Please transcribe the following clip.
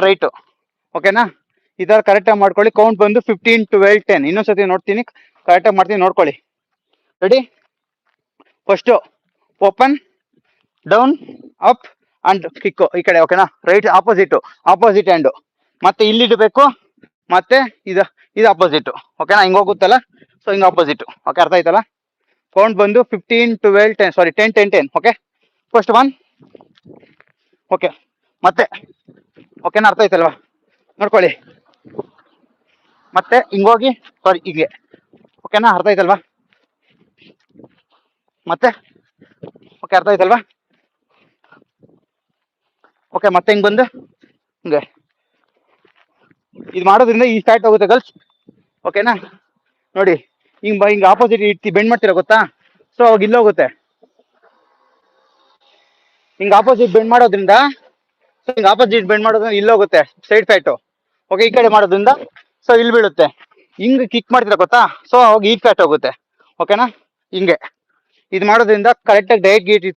Right. ಓಕೆನಾ? ಈ ತರ ಕರೆಕ್ಟಾಗಿ ಮಾಡ್ಕೊಳ್ಳಿ. ಕೌಂಟ್ ಬಂದು 15, 12, 10. ಇನ್ನೊಂದ್ಸತಿ ನೋಡ್ತೀನಿ, ಕರೆಕ್ಟಾಗಿ ಮಾಡ್ತೀನಿ, ನೋಡ್ಕೊಳ್ಳಿ. Ready? First open, down, up and kick ಈ ಕಡೆ. ಓಕೆನಾ? Right opposite hand. ಮತ್ತೆ ಇಲ್ಲಿಡಬೇಕು, ಮತ್ತೆ ಇದು ಆಪೋಸಿಟ್. ಓಕೆನಾ? ಹಿಂಗೆ ಹೋಗುತ್ತಲ್ಲ, ಸೊ ಹಿಂಗೆ ಆಪೋಸಿಟ್. ಓಕೆ, ಅರ್ಥ ಆಯ್ತಲ್ಲ? ಕೌಂಟ್ ಬಂದು 15, 12, 10. ಸಾರಿ, 10, 10, 10. Okay, first 1. ಓಕೆ, ಮತ್ತೆ ಓಕೆನಾ? ಅರ್ಥ ಆಯ್ತಲ್ವಾ? ನೋಡ್ಕೊಳ್ಳಿ. ಮತ್ತೆ ಹಿಂಗೋಗಿ, ಸಾರಿ ಹೀಗೆ. ಓಕೆನಾ? ಅರ್ಥ ಆಯ್ತಲ್ವಾ? ಮತ್ತೆ ಓಕೆ, ಅರ್ಥ ಆಯ್ತಲ್ವಾ? ಓಕೆ, ಮತ್ತೆ ಹಿಂಗೆ ಬಂದು ಹಿಂಗೆ ಇದು ಮಾಡೋದ್ರಿಂದ ಈ ಸ್ಟಾರ್ಟ್ ಹೋಗುತ್ತೆ ಗರ್ಲ್ಸ್. ಓಕೆನಾ? ನೋಡಿ, ಹಿಂಗೆ ಆಪೋಸಿಟ್ ಇಟ್ಟು ಬೆಂಡ್ ಮಾಡ್ತೀರಾ ಗೊತ್ತಾ? ಸೊ ಅವಾಗ ಇಲ್ಲೋಗುತ್ತೆ. ಹಿಂಗೆ ಆಪೋಸಿಟ್ ಬೆಂಡ್ ಮಾಡೋದ್ರಿಂದ ಇಲ್ಲೋಗುತ್ತೆ ಸೈಡ್ ಫ್ಯಾಟು. ಓಕೆ, ಈ ಕಡೆ ಮಾಡೋದ್ರಿಂದ ಸೊ ಇಲ್ಲಿ ಬೀಳುತ್ತೆ. ಹಿಂಗೆ ಕಿಕ್ ಮಾಡ್ತೀರಾ ಗೊತ್ತಾ? ಸೊ ಅವಾಗ ಈ ಫ್ಯಾಟ್ ಹೋಗುತ್ತೆ. ಓಕೆನಾ? ಹಿಂಗೆ ಇದು ಮಾಡೋದ್ರಿಂದ ಕರೆಕ್ಟಾಗಿ ಡಯಟ್ ಗೀಟ್